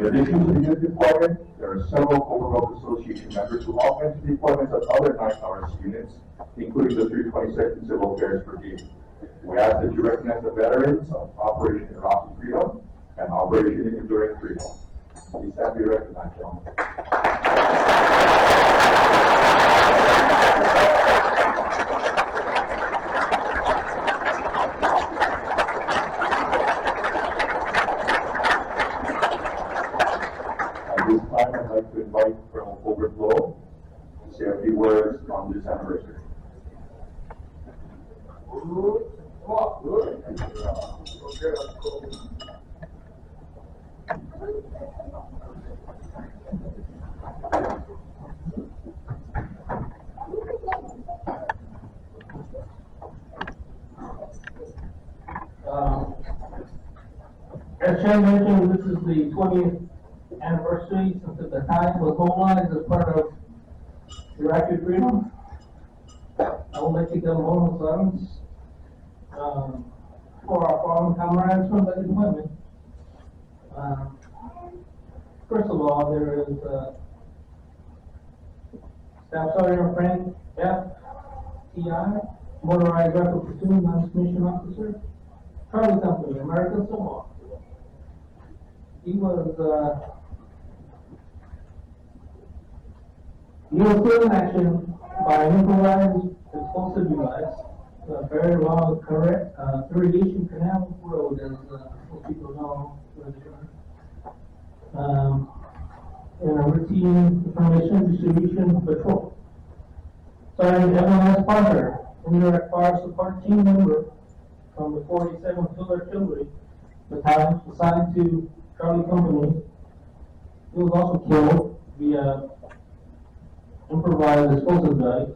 In addition to the youth deployment, there are several Overgrowth Association members who all enter deployments of other 9th units, including the 322nd Civil Affairs Brigade. We ask that you recognize the veterans of Operation Iraqi Freedom and Operation Enduring Freedom. Please stand to be recognized, gentlemen. At this time, I'd like to invite Colonel Colbert Blow to say a few words on this anniversary. As Chair mentioned, this is the 20th anniversary since the battalion was mobilized as part of Iraqi Freedom. I would like to take a moment of silence for our fallen comrades from the deployment. First of all, there is Staff Sergeant Frank F. T.I., Motorized Rifle Platoon Non-Commissioned Officer, Charlie Company, American Samoa. He was killed in action by an improvised explosive device, very long irrigation canal road, as most people know where they are, in a routine information distribution patrol. Sergeant Evan S. Parker, indirect fire support team member from the 47th Field Artillery Battalion, assigned to Charlie Company. He was also killed via improvised explosive device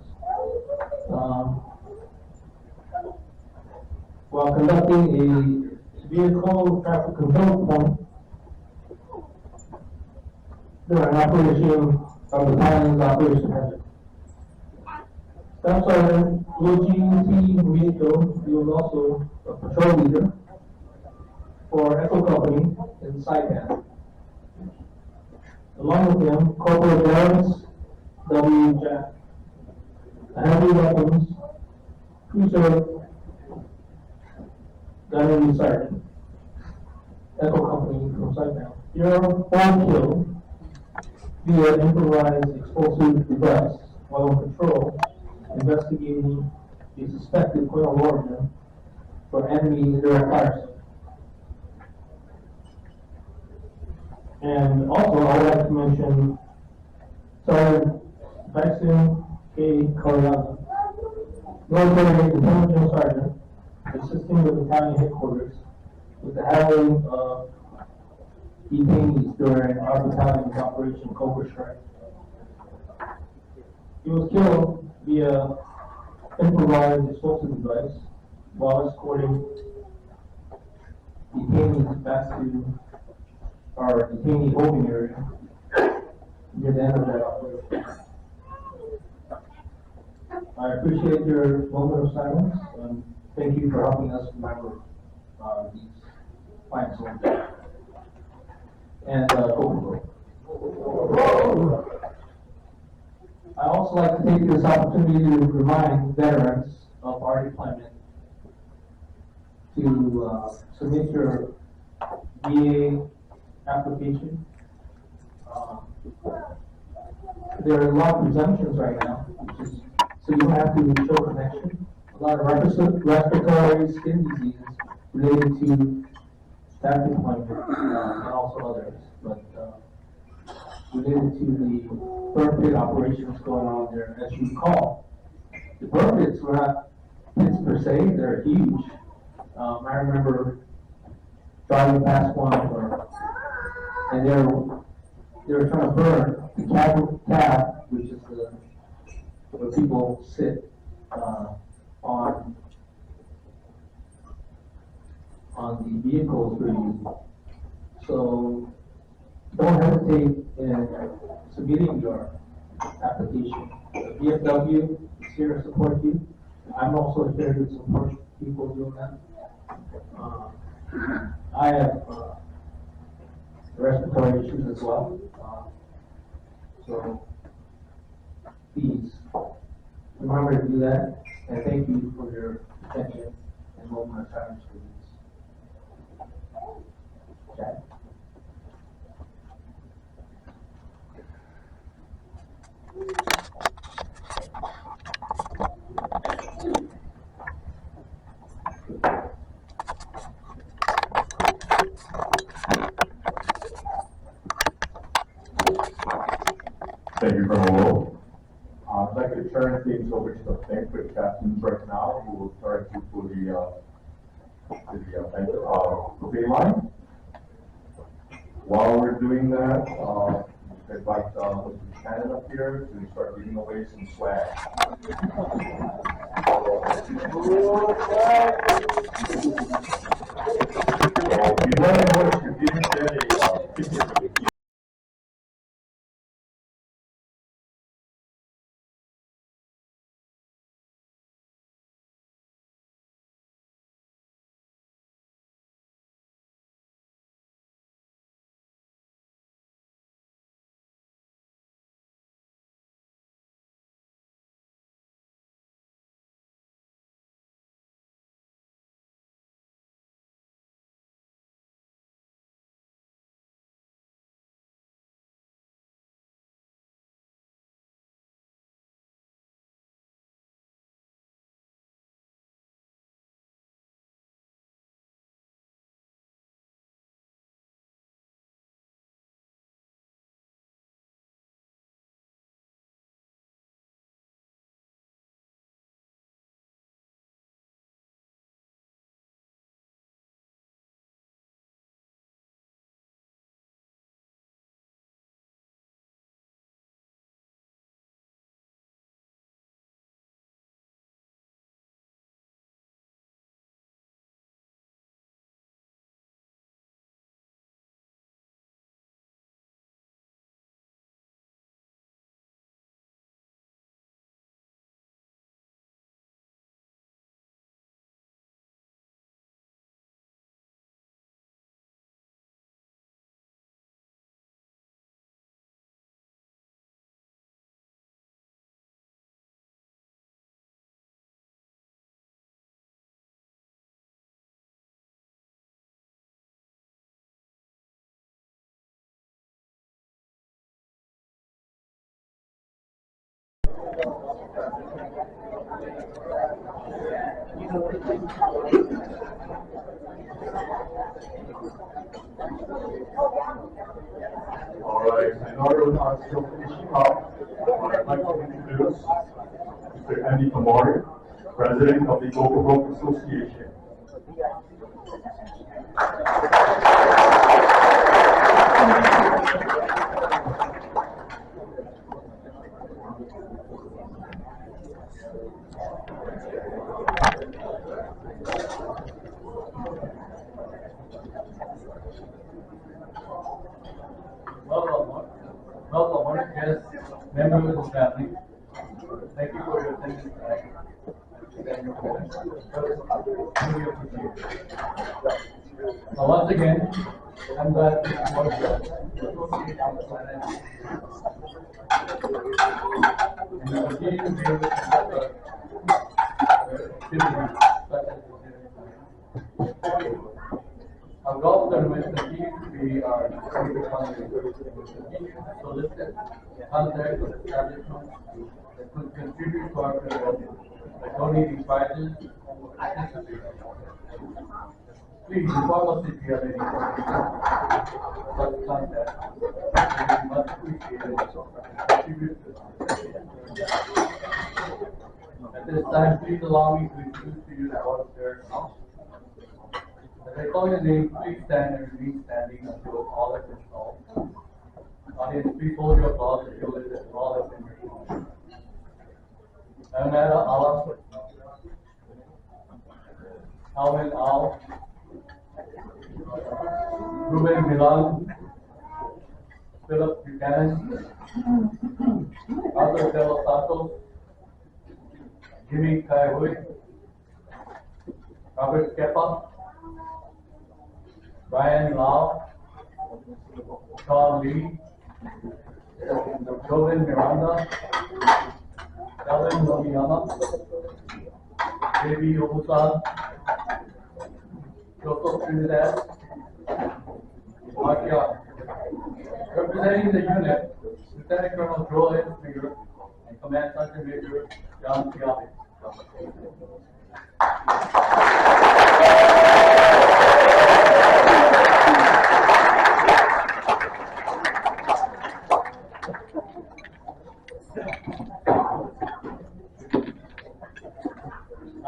while conducting a vehicle traffic control point during operation of the battalion's operation hazard. Staff Sergeant Luigi T. Mito, he was also a patrol leader for Echo Company in Saipan. Along with him, Corporal Darius W. Jack, a heavy weapons cruiser gunnery sergeant, Echo Company from Saipan. You're all killed via improvised explosive device while on patrol investigating a suspected point of origin for enemy indirect fire. And also, I would like to mention Sergeant Dyson K. Coriaga, military intelligence sergeant, assisting the battalion headquarters with the handling of detainees during our battalion's Operation Cobra Strike. He was killed via improvised explosive device while escorting detainees back to our detainee holding area near the end of that operation. I appreciate your moment of silence, and thank you for helping us remember these fine soldiers. And go. I also like to take this opportunity to remind veterans of our deployment to submit your VA application. There are a lot of presumptions right now, so you don't have to show connection. A lot of respiratory skin diseases related to staff deployment and also others, but related to the burn pit operations going on there. As you recall, the burn pits were not pits per se, they're huge. I remember driving past one and they were trying to burn the cab, which is where people sit on the vehicles we're using. So don't hesitate in submitting your application. The VFW is here to support you. I'm also here to support people doing that. I have respiratory respiratory issues as well. So please remember to do that, and thank you for your attention and moment of silence for these. Chad? Thank you, Colonel Will. I'd like to turn things over to the banquet captains right now, who will start to pull the banquet buffet line. While we're doing that, I'd like Mr. Shannon up here to start giving away some swag. So, if you notice, you didn't get a ticket. All right, in order to still finishing up, I'd like to introduce Mr. Andy Kamari, President of the Coca-Cola Association. Welcome, guests, members of the family. Thank you for your attention tonight. So once again, I'm glad to support the association of finance. And we continue to be able to support activities such as this. Our golf tournament continues to be our favorite fundraiser. We continue to solicit contacts of establishments that could contribute to our program by donating prizes or participating. Please inform us if you have any questions. Such contact will be much appreciated and contribute to At this time, please allow me to introduce to you the board of directors. As I call your name, please stand and remain standing until all is installed. Audience, please hold your applause until it is all has been removed. Anna Allah, Alvin Al, Ruben Milan, Philip Buchanan, Arthur De Los Santos, Jimmy Kaihui, Robert Kepa, Brian Lau, Sean Lee, Joven Miranda, Calvin Nomiyama, J.B. Obusan, Joseph Trinidad, Mark Young. Representing the unit, Lieutenant Colonel Joel H. Finger and Command Sergeant Major John Piave.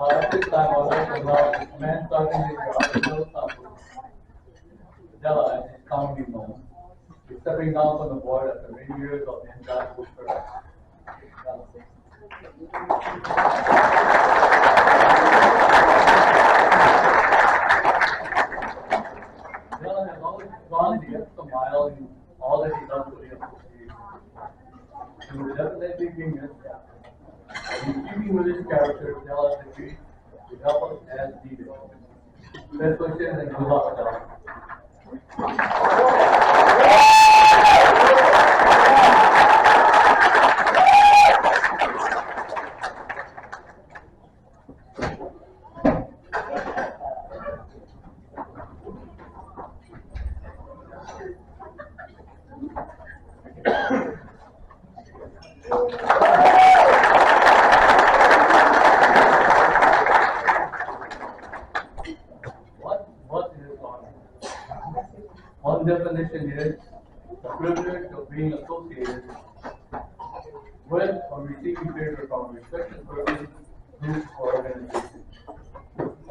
At this time, I would like to allow Command Sergeant Major Alfredo Santos Della, as is commonly known, is stepping down from the board after many years of invaluable service. Della has always gone the extra mile in all that he does for the association. He will definitely be missed. In keeping with his character, Della has agreed to help us as needed. Best wishes and good luck, Della. What is honor? One definition is the privilege of being associated with or receiving favor from a respected person, group, or organization.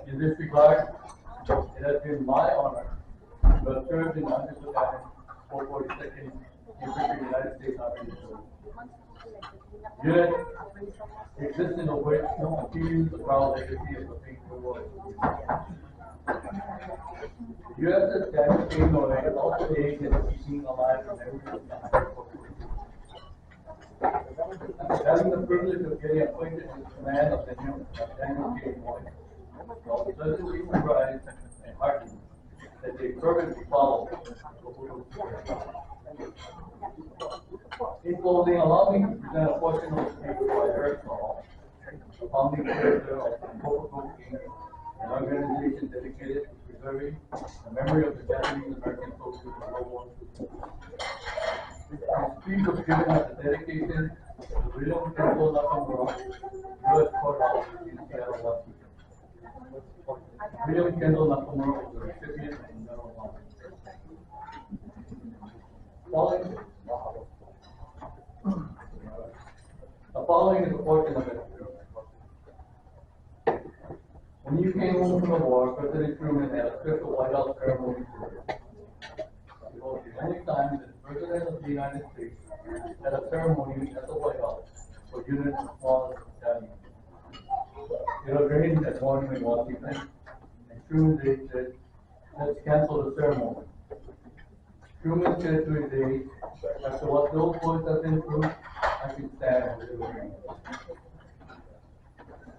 In this regard, it has been my honor to have served in the Battalion 442nd Infantry United States Army Reserve. Unit, the existence of which continues the proud legacy of the Painful War. The USS Daniel K. Norway also aids in keeping alive the memory of the having the privilege of getting acquainted with the command of Daniel K. Norway, was pleasantly surprised and heartened that they fervently followed. In closing, allow me to present a portion of the speech by Eric Saul, the founding director of Coca-Cola King, an organization dedicated to preserving the memory of the Japanese American soldiers in World War II. His speech was given at the dedication to William Kendall Nakamura, U.S. Courthouse in Seattle, Washington. William Kendall Nakamura was the recipient of the Medal of Honor. The following is a portion of it. When you came home from the war, President Truman had a special White House ceremony for you. It was the only time that the President of the United States had a ceremony at the White House for units as small as battalions. It was raining that morning in Washington, and Truman said, "Let's cancel the ceremony." Truman said to his aides, "After what those boys have been through, I can stand with the rain."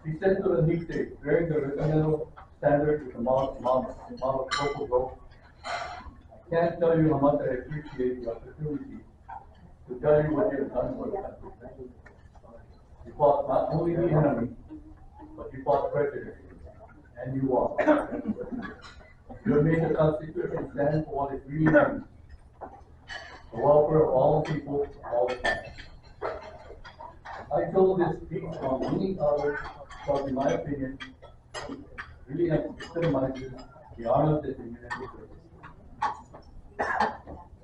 He said to the Nixie, bearing the regimental standard with the Mount of Purple Rope, "I can't tell you how much I appreciate the opportunity to tell you what you have done for the country. You fought not only the enemy, but you fought prejudice, and you won. You have made the Constitution stand for what it really means, the welfare of all people, all the time." I told this speech on many others, because in my opinion, really epitomizes the honors that the unit deserves.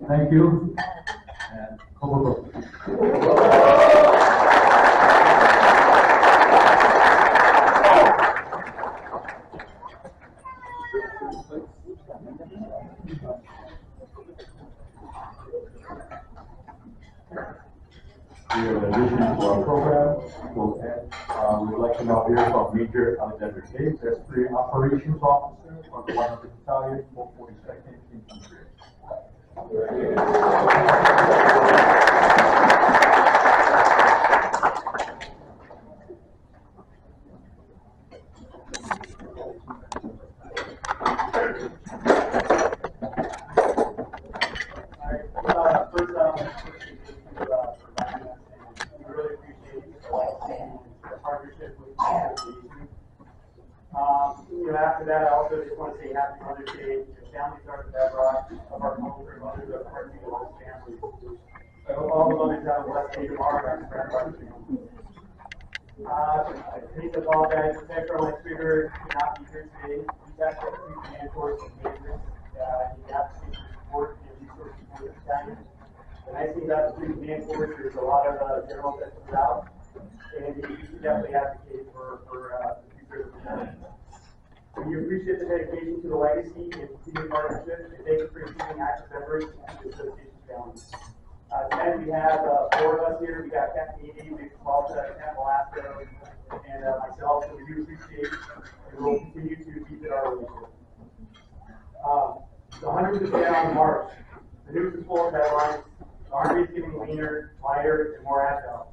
Thank you, and Kobo. We have an addition to our program. We would like to now hear from Major Alexander Case, S3 Operations Officer for the 100th Battalion, 442nd Infantry. families are the bedrock of our culture and mothers are partly the whole family. I hope all the mothers have a blessed day tomorrow and our family. I need to apologize. The Central Lake River cannot be here today. We've got to reinforce the business. You have to support and resources for this time. The nice thing about the three command force, there's a lot of generals that come out, and you should definitely advocate for the future of the county. We appreciate the dedication to the legacy and continued partnership, and thank you for including active members into the association family. Tonight we have 4 of us here. We got Captain Edie, Nick Malta, Ken Velasco, and myself. So we do appreciate, and we'll continue to deepen our relationship. The 100th day on March. The news is full of headlines. The Army is getting leaner, lighter, and more agile.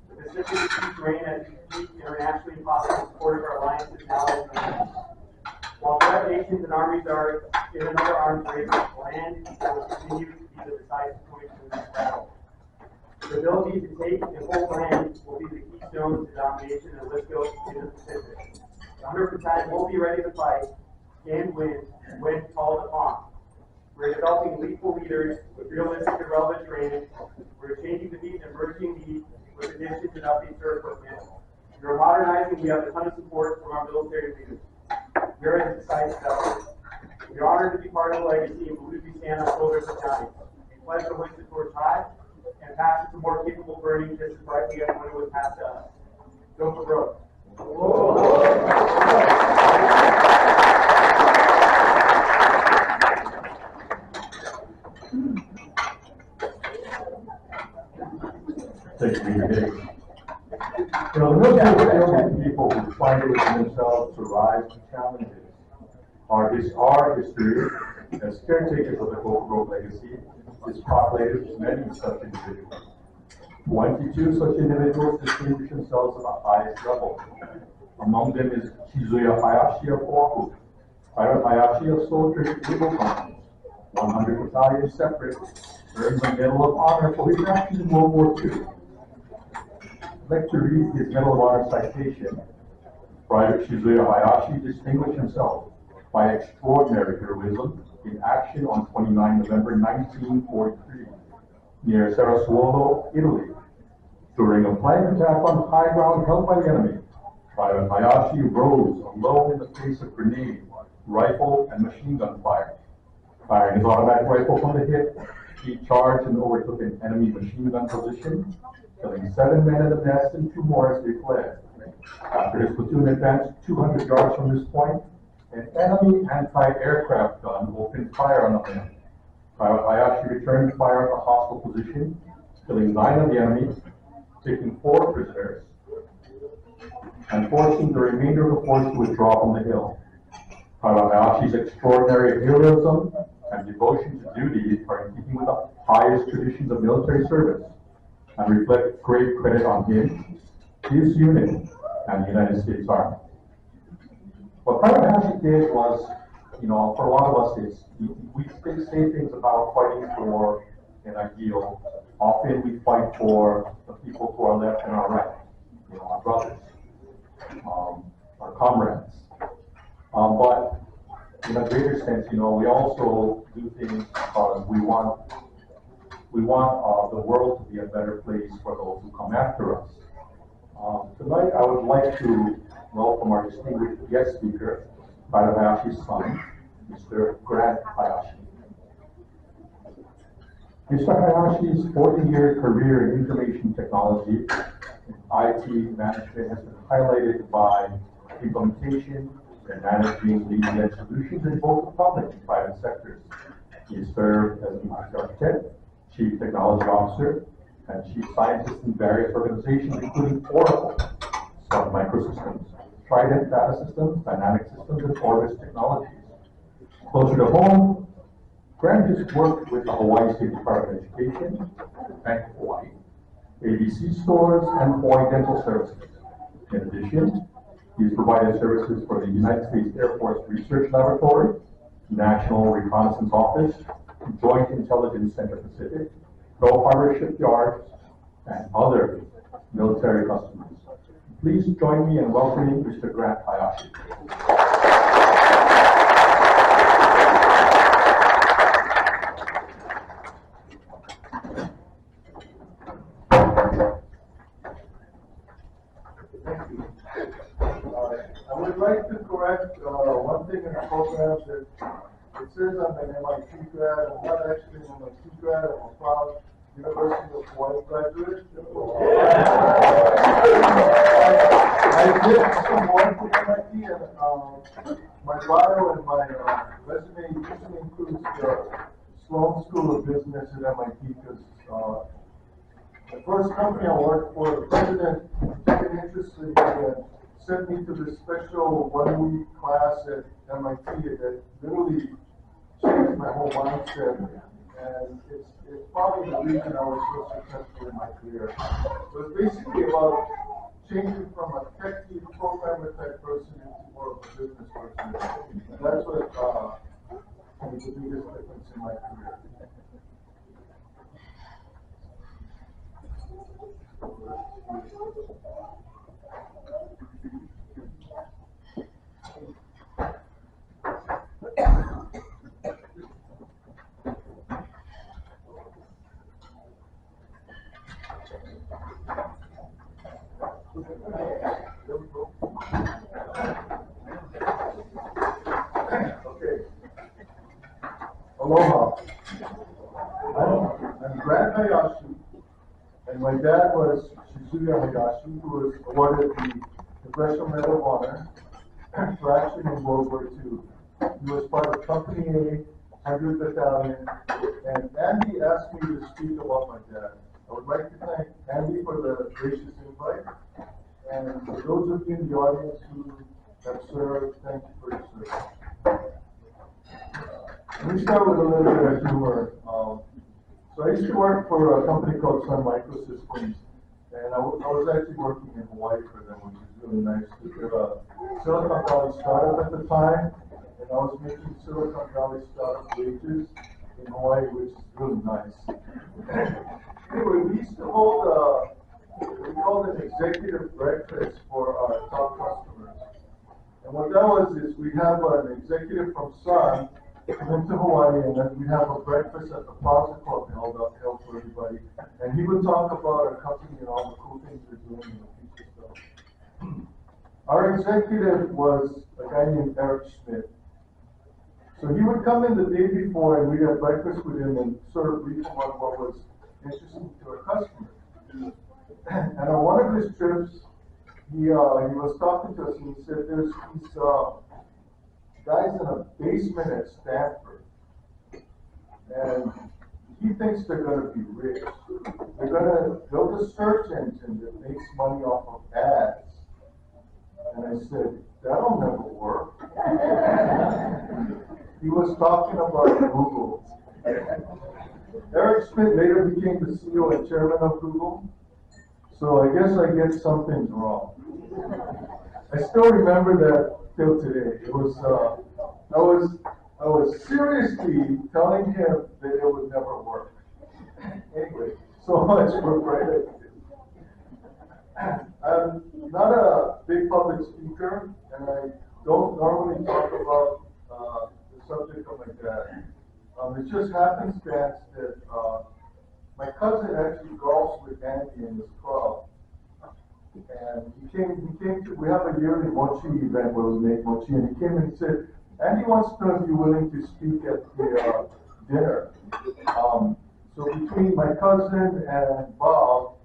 The Pacific keeps reign as we compete internationally in possible support of our alliances and allies. While threat nations and armies are in another arms race, land will continue to be the decisive point in the next battle. The ability to take and hold land will be the keystone to domination and let's go in the Pacific. The 100th time we'll be ready to fight and win when called upon. We're developing lethal leaders with realistic and relevant training. We're changing the needs and merging needs with additions and updates to our equipment. We're modernizing. We have a ton of support from our military leaders. We're in a decisive effort. We're honored to be part of the legacy and believe we stand on shoulders of giants. We pledge to hoist the torch high and pass it to more capable burning just as brightly as when it was passed to us. Go for broke. Thank you, Major Higgs. You know, the military is filled with people who find it within themselves to rise to challenges. Our history, as caretakers of the Gopher Grove legacy, is populated with many such individuals. 22 such individuals distinguish themselves at the highest level. Among them is Shizuya Hayashi of Oahu, Private Hayashi of Soldiers Naval Company, 100 Battalion Separate, earned the Medal of Honor for his actions in World War II. I'd like to read his Medal of Honor citation. Private Shizuya Hayashi distinguished himself by extraordinary heroism in action on 29 November 1943 near Sassuolo, Italy. During a flank attack on high ground held by the enemy, Private Hayashi rose alone in the face of grenade, rifle, and machine gun fire. Firing his automatic rifle from the hip, he charged and overtook an enemy machine gun position, killing 7 men at the nest and 2 more as they fled. After his platoon advanced 200 yards from this point, an enemy anti-aircraft gun opened fire on the men. Private Hayashi returned fire at the hostile position, killing 9 of the enemy, taking 4 prisoners, and forcing the remainder of the force to withdraw from the hill. Private Hayashi's extraordinary heroism and devotion to duty are in keeping with the highest traditions of military service and reflect great credit on him, his unit, and the United States Army. What Private Hayashi did was, you know, for a lot of us, we say things about fighting for an ideal. Often we fight for the people to our left and our right, you know, our brothers, our comrades. But in a greater sense, you know, we also do things because we want the world to be a better place for those who come after us. Tonight, I would like to welcome our distinguished guest speaker, Private Hayashi's son, Mr. Grant Hayashi. Mr. Hayashi's 40-year career in information technology and IT management has been highlighted by implementation and managing leading-edge solutions in both the public and private sectors. He has served as an architect, chief technology officer, and chief scientist in various organizations, including Oracle, Sun Microsystems, Trident Data Systems, Dynamic Systems, and Orbis Technologies. Closer to home, Grant has worked with the Hawaii State Department of Education, Bank of Hawaii, ABC Stores, and Hawaii Dental Services. In addition, he has provided services for the United States Air Force Research Laboratory, National Reconnaissance Office, Joint Intelligence Center Pacific, Pearl Harbor Shipyards, and other military customers. Please join me in welcoming Mr. Grant Hayashi. says I'm an MIT grad. I'm not actually an MIT grad. I'm a proud University of Hawaii graduate. I did some work at MIT, and my bio and my resume usually includes the Sloan School of Business at MIT because the first company I worked for, the president took an interest in me and sent me to this special 1-week class at MIT that literally changed my whole mindset. And it's probably the reason I was so successful in my career. So it's basically about changing from a techie programmer type person into more of a business person. And that's what made the biggest difference in my career. Okay. Aloha. I'm Grant Hayashi, and my dad was Shizuya Hayashi, who was awarded the Congressional Medal of Honor for action in World War II. He was part of Company A, 100th Battalion, and Andy asked me to speak about my dad. I would like to thank Andy for the gracious invite, and for those of you in the audience who have served, thank you for your service. Let me start with a little bit of humor. So I used to work for a company called Sun Microsystems, and I was actually working in Hawaii for them, which is really nice. They're a Silicon Valley startup at the time, and I was making Silicon Valley startup wages in Hawaii, which is really nice. Anyway, we used to hold we called an executive breakfast for our top customers. And what that was is we'd have an executive from Sun come into Hawaii, and then we'd have a breakfast at the Plaza Club held for everybody. And he would talk about our company and all the cool things we're doing in the future stuff. Our executive was a guy named Eric Schmidt. So he would come in the day before, and we'd have breakfast with him and sort of brief him on what was interesting to our customers. And on one of his trips, he was talking to us, and he said, "There's these guys in a basement at Stanford, and he thinks they're going to be rich. They're going to build a search engine that makes money off of ads." And I said, "That'll never work." He was talking about Google. Eric Schmidt later became the CEO and chairman of Google. So I guess I get some things wrong. I still remember that till today. It was I was seriously telling him that it would never work. Anyway, so much for Friday. I'm not a big public speaker, and I don't normally talk about the subject of my dad. It just happenstance that my cousin actually golfs with Andy in this club. And he came to, we have a yearly mochi event where we make mochi, and he came and he said, "Andy wants to know if you're willing to speak at the dinner." So between my cousin and Bob,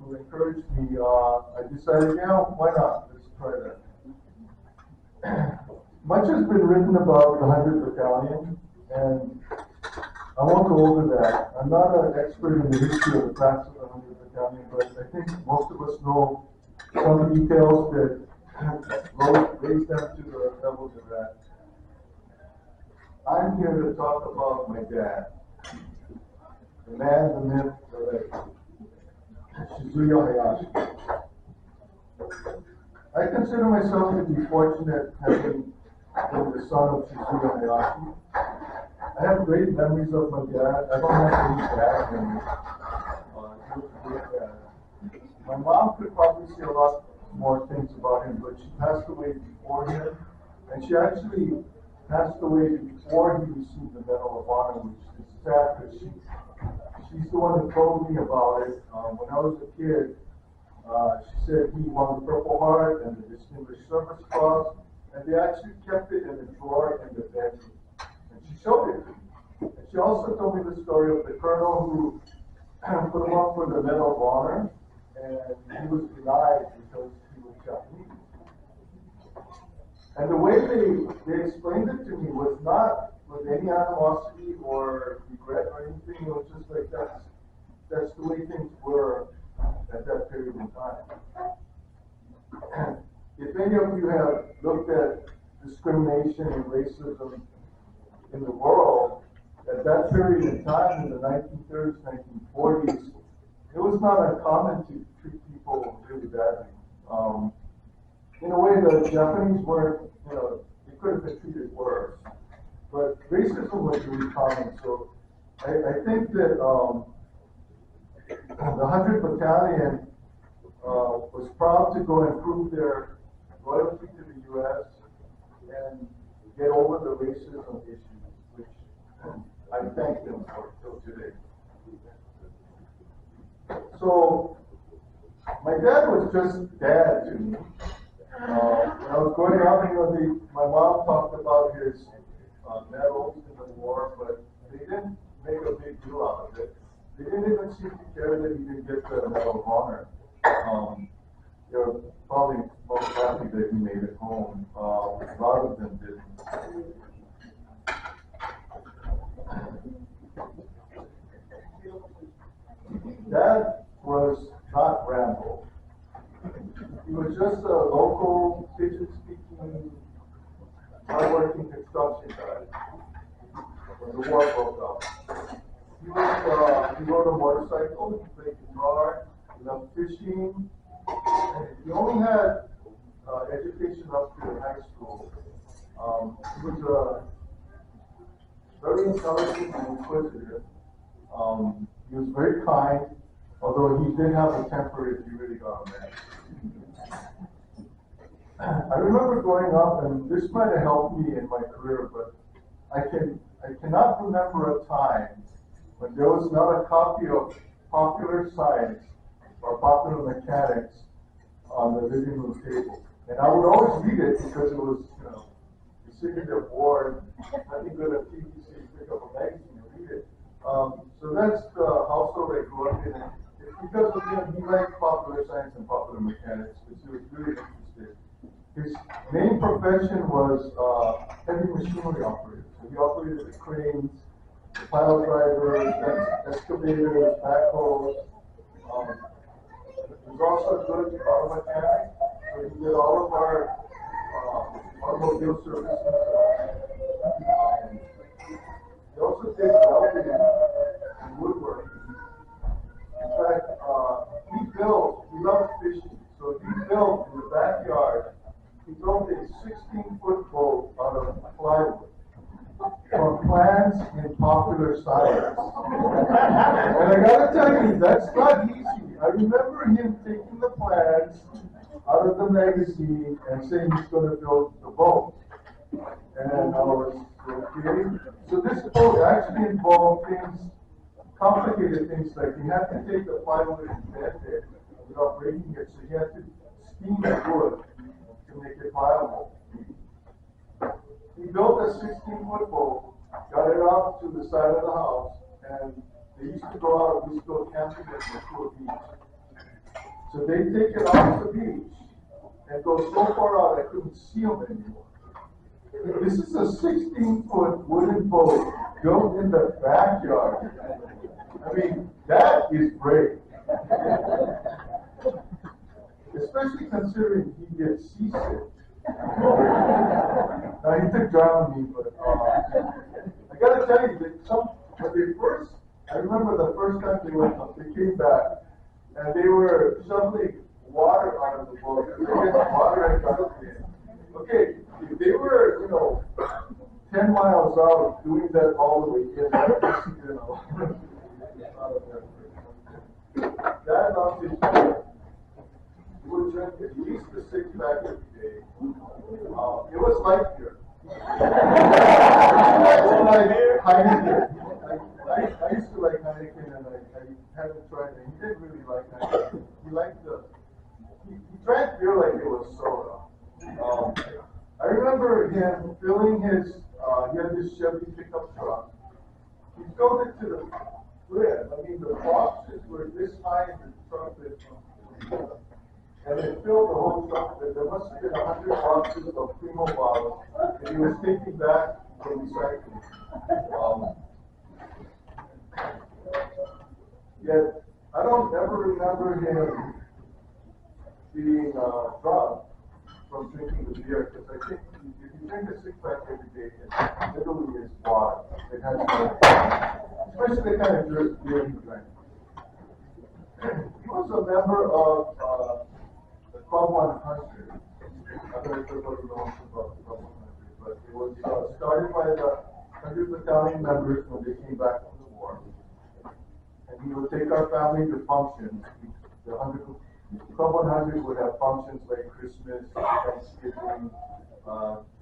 who encouraged me, I decided, yeah, why not? Let's try that. Much has been written about the 100th Battalion, and I won't go over that. I'm not an expert in the history of the facts of the 100th Battalion, but I think most of us know some details that raise them to the level they're at. I'm here to talk about my dad, the man, the myth, the legend, Shizuya Hayashi. I consider myself to be fortunate having been the son of Shizuya Hayashi. I have great memories of my dad. I don't have any bad memories. He was a great dad. My mom could probably say a lot more things about him, but she passed away before him. And she actually passed away before he received the Medal of Honor, which is sad because she's the one who told me about it. When I was a kid, she said he won the Purple Heart and the Distinguished Service Cross, and they actually kept it in the drawer in the bedroom. And she showed it to me. And she also told me the story of the colonel who put him up for the Medal of Honor, and he was denied because he was Japanese. And the way they explained it to me was not with any animosity or regret or anything. It was just like that's the way things were at that period in time. And if any of you have looked at discrimination and racism in the world, at that period in time, in the 1930s, 1940s, it was not uncommon to treat people really badly. In a way, the Japanese weren't, they could have been treated worse. But racism was really common. So I think that the 100th Battalion was proud to go and prove their loyalty to the U.S. and get over the racism issues, which I thank them for till today. So my dad was just dad to me. When I was growing up, my mom talked about his medals in the war, but they didn't make a big deal out of it. They didn't even seem to care that he didn't get the Medal of Honor. They were probably most happy that he made it home. A lot of them didn't. Dad was not Rambo. He was just a local, Pidgin-speaking, hard-working construction guy when the war broke out. He rode a motorcycle, he played guitar, he loved fishing, and he only had education up to high school. He was very intelligent and inquisitive. He was very kind, although he did have a temper if you really got him mad. I remember growing up, and this might have helped me in my career, but I cannot remember a time when there was not a copy of Popular Science or Popular Mechanics on the living room table. And I would always read it because it was, you're sitting there bored, nothing good at TV, so you pick up a magazine and read it. So that's the household I grew up in. And it's because of him, he liked Popular Science and Popular Mechanics, because he was really interested. His main profession was heavy machinery operator. So he operated the cranes, the pile drivers, excavators, backhoes. He was also a good auto mechanic, so he did all of our automobile services. He also did welding and woodworking. In fact, he loved fishing, so he built in the backyard, he built a 16-foot boat out of plywood from plans in Popular Science. And I gotta tell you, that's not easy. I remember him taking the plans out of the magazine and saying he's gonna build the boat. And I was, okay. So this boat actually involved complicated things, like he had to take the plywood and bend it without breaking it, so he had to steam the wood to make it pliable. He built a 16-foot boat, got it out to the side of the house, and they used to go out, we used to go camping at the beach. So they take it off the beach and go so far out I couldn't see them anymore. This is a 16-foot wooden boat built in the backyard. I mean, that is brave. Especially considering he gets seasick. Now, he did drown me, but I gotta tell you that I remember the first time they went up, they came back, and they were shoveling water out of the boat. They get water and got in. Okay, they were, 10 miles out, doing that all the way in. That loved his beer. He would drink at least a 6-pack every day. It was light beer. Like Heineken. I used to like Heineken, and I haven't tried it. He didn't really like Heineken. He drank beer like it was soda. I remember him filling his he had this Chevy pickup truck. He filled it to the brim. I mean, the boxes were this high in the truck bed, and it filled the whole truck bed. There must have been 100 boxes of Primo bottles that he was taking back for recycling. Yet, I don't ever remember him being drunk from drinking the beer, because I think if you drink a six-pack every day, it literally is water. It has especially the kind of beer he drank. He was a member of the Club 100. I don't know if everybody knows about the Club 100, but it was started by the 100 battalion members when they came back from the war. And he would take our family to functions. Club 100 would have functions like Christmas, Thanksgiving.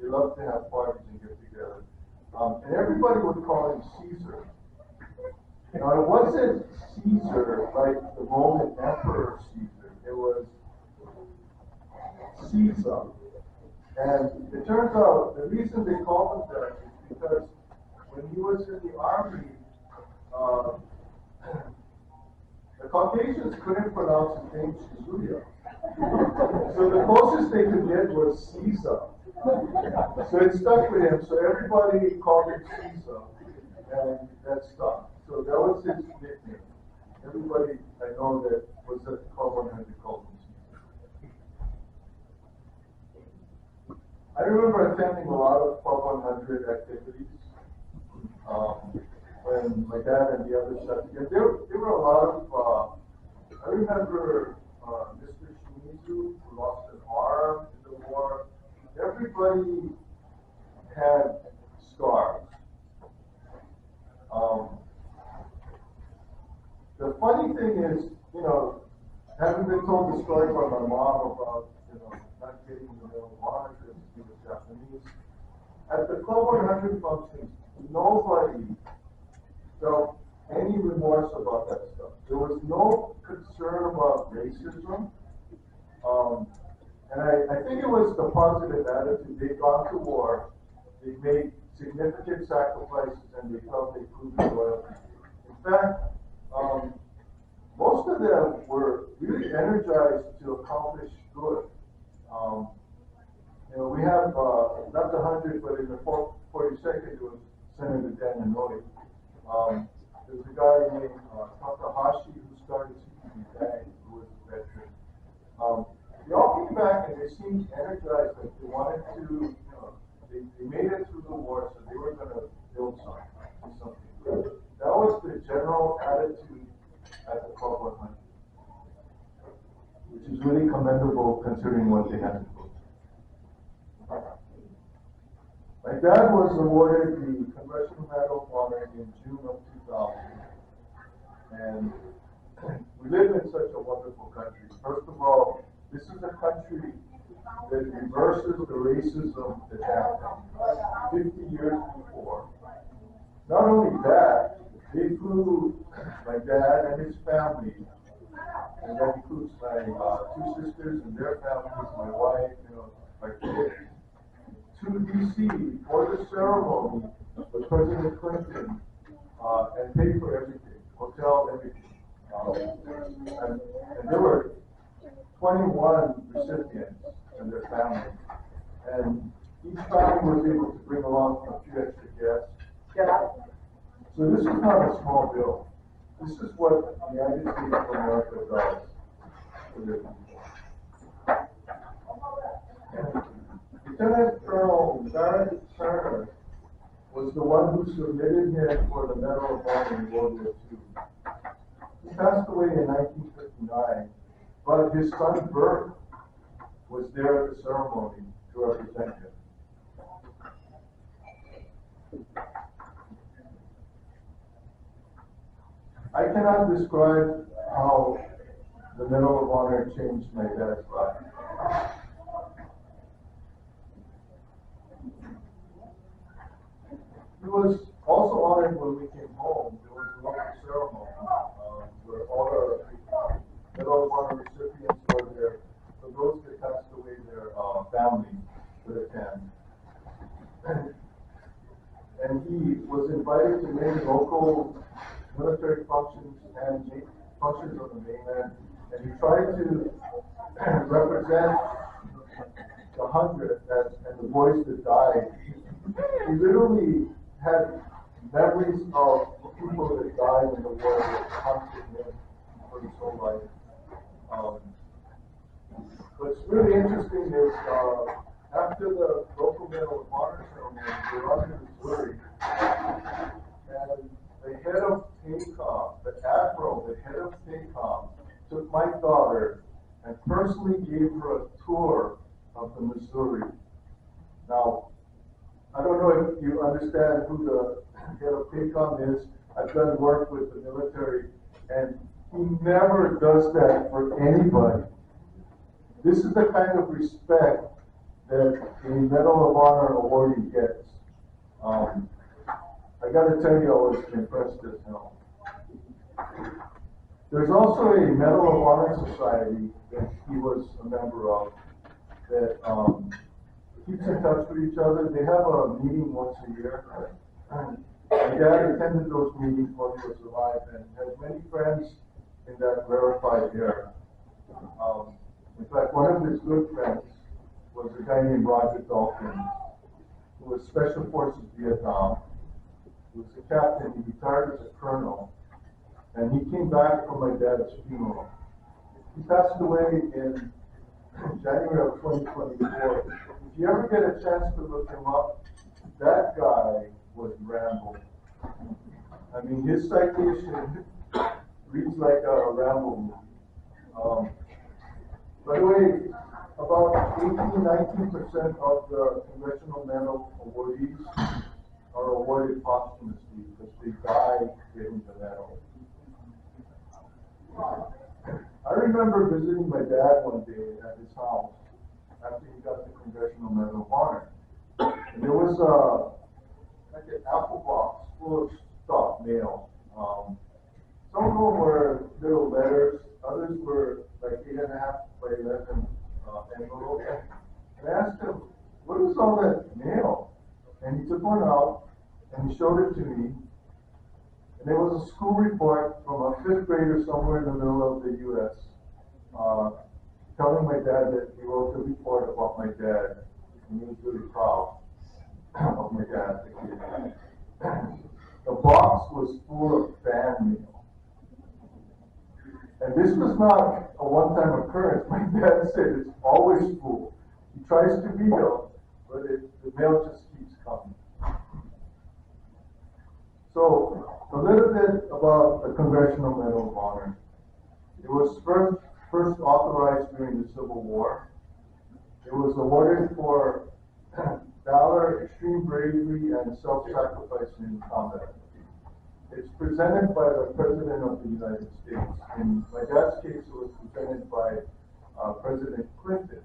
They loved to have parties and get together. And everybody would call him Caesar. Now, it wasn't Caesar like the Roman Emperor Caesar. It was Caesar. And it turns out the reason they called him that is because when he was in the army, the Caucasians couldn't pronounce his name Shizuya. So the closest they could get was Caesar. So it stuck with him, so everybody called him Caesar, and that stuck. So that was his nickname. Everybody I know that was at the Club 100 called him Caesar. I remember attending a lot of Club 100 activities. When my dad and the others got together, there were a lot of, I remember Mr. Shimizu, who lost an arm in the war. Everybody had scars. The funny thing is, having been told the story by my mom about, not getting the Medal of Honor because he was Japanese, at the Club 100 functions, nobody felt any remorse about that stuff. There was no concern about racism. And I think it was the positive attitude. They'd gone to war, they made significant sacrifices, and they felt they proved their loyalty. In fact, most of them were really energized to accomplish good. We have, not the 100, but in the 42nd, it was Senator Dan Inouye. There's a guy named Takahashi who started CPB, who was a veteran. They all came back and they seemed energized, like they wanted to, they made it through the war, so they were going to build something good. That was the general attitude at the Club 100, which is really commendable considering what they had to go through. My dad was awarded the Congressional Medal of Honor in June of 2000. And we live in such a wonderful country. First of all, this is a country that reverses the racism that happened 50 years before. Not only that, they flew my dad and his family, and that includes my two sisters and their families, my wife, my kids, to D.C. for the ceremony with President Clinton, and paid for everything, hotel, everything. And there were 21 recipients and their families. And each family was able to bring along a few extra guests. So this is not a small bill. This is what the United States of America does for their people. Lieutenant Colonel Barrett Turner was the one who submitted him for the Medal of Honor in World War II. He passed away in 1959, but his son Bert was there at the ceremony to represent him. I cannot describe how the Medal of Honor changed my dad's life. He was also honored when we came home. There was a local ceremony where all the Medal of Honor recipients were there. For those that passed away, their family would attend. several military functions and functions on the mainland, and he tried to represent the 100 and the boys that died. He literally had memories of people that died in the war that haunted him for his whole life. What's really interesting is after the local Medal of Honor ceremony, we were up in Missouri, and the head of PACOM, the admiral, the head of PACOM, took my daughter and personally gave her a tour of the Missouri. Now, I don't know if you understand who the head of PACOM is. I've done work with the military, and he never does that for anybody. This is the kind of respect that a Medal of Honor awardee gets. I got to tell you, I was impressed as hell. There's also a Medal of Honor society that he was a member of that keeps in touch with each other. They have a meeting once a year. My dad attended those meetings when he was alive and has many friends in that rarefied air. In fact, one of his good friends was a guy named Roger Dalton, who was Special Forces Vietnam. He was a captain. He retired as a colonel, and he came back for my dad's funeral. He passed away in January of 2024. If you ever get a chance to look him up, that guy was Rambo. I mean, his citation reads like a Rambo movie. By the way, about 18–19% of the Congressional Medal awardees are awarded posthumously because they die getting the medal. I remember visiting my dad one day at his house after he got the Congressional Medal of Honor. And there was like an apple box full of stuff, mail. Some of them were little letters, others were like 8.5 by 11 envelopes. And I asked him, what is all that mail? And he took one out and he showed it to me. And there was a school report from a 5th grader somewhere in the middle of the U.S. Telling my dad that he wrote a report about my dad, and he was really proud of my dad. The box was full of fan mail. And this was not a one-time occurrence. My dad said it's always full. He tries to be ill, but the mail just keeps coming. So, a little bit about the Congressional Medal of Honor. It was first authorized during the Civil War. It was awarded for valor, extreme bravery, and self-sacrifice in combat. It's presented by the President of the United States. In my dad's case, it was presented by President Clinton.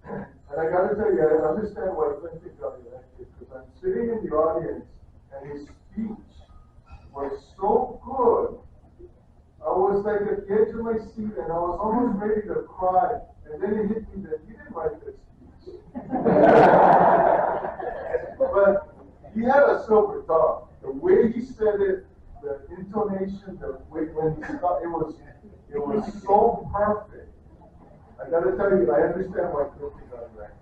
And I got to tell you, I understand why Clinton got elected, because I'm sitting in the audience, and his speech was so good. I was like at the edge of my seat, and I was almost ready to cry. And then it hit me that he didn't write that speech. But he had a silver tongue. The way he said it, the intonation, the way when he stopped, it was so perfect. I got to tell you, I understand why Clinton got elected.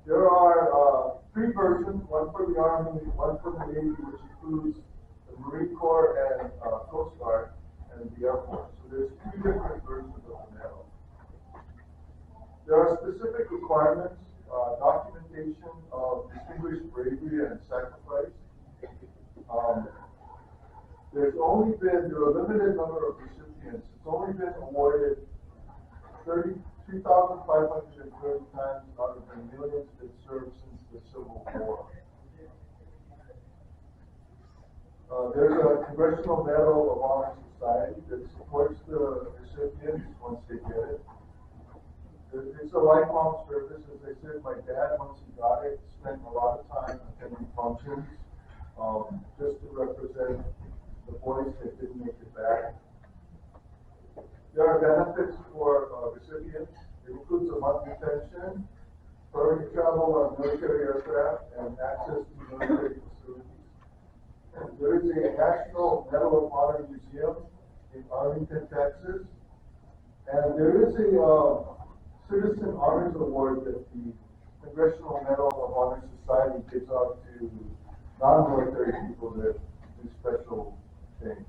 There are 3 versions, one for the Army, one for the Navy, which includes the Marine Corps and Coast Guard and the Air Force. So there's 3 different versions of the medal. There are specific requirements, documentation of distinguished bravery and sacrifice. There are a limited number of recipients. It's only been awarded 3,530 times out of the millions that served since the Civil War. There's a Congressional Medal of Honor Society that supports the recipients once they get it. It's a lifelong service. As I said, my dad, once he got it, spent a lot of time attending functions just to represent the boys that didn't make it back. There are benefits for recipients. It includes a monthly pension, priority travel on military aircraft, and access to military facilities. There is a National Medal of Honor Museum in Arlington, Texas, and there is a Citizen Honors Award that the Congressional Medal of Honor Society gives out to non-military people that do special things.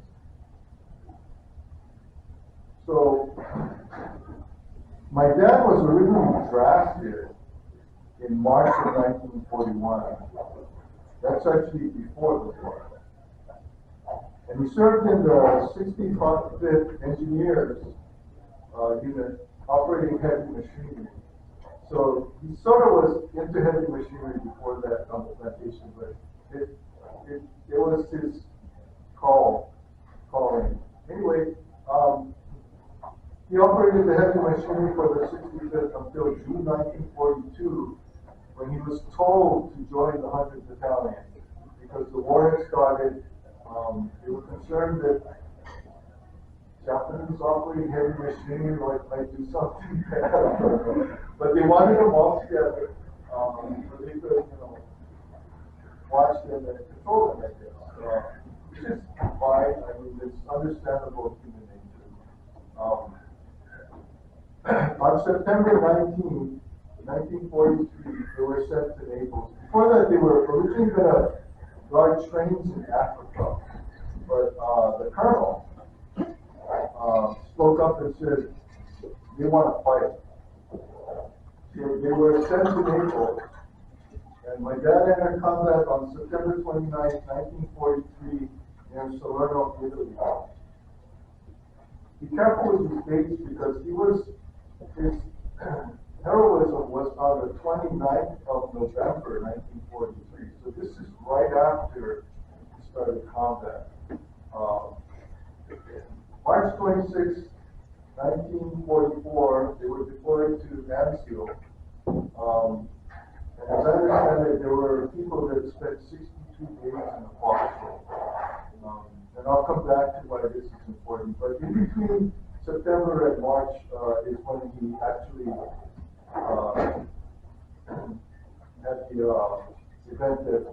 So, my dad was originally drafted in March of 1941. That's actually before the war. And he served in the 65th Engineers Unit operating heavy machinery. So he sort of was into heavy machinery before that on the plantation, but it was his calling. Anyway, he operated the heavy machinery for the 65th until June 1942, when he was told to join the 100th Battalion because the war had started. They were concerned that Japanese operating heavy machinery might do something bad, but they wanted them all together so they could, watch them and control them, I guess. Which is fine. I mean, it's understandable human nature. On September 19, 1943, they were sent to Naples. Before that, they were originally going to guard trains in Africa, but the colonel spoke up and said they want to fight. So they were sent to Naples, and my dad entered combat on September 29, 1943, in Salerno, Italy. Be careful with these dates because his heroism was on the 29th of November, 1943. So this is right after he started combat. March 26, 1944, they were deployed to Mansfield. And as I understand it, there were people that spent 62 days in the foxhole. And I'll come back to why this is important. But in between September and March is when he actually had the event that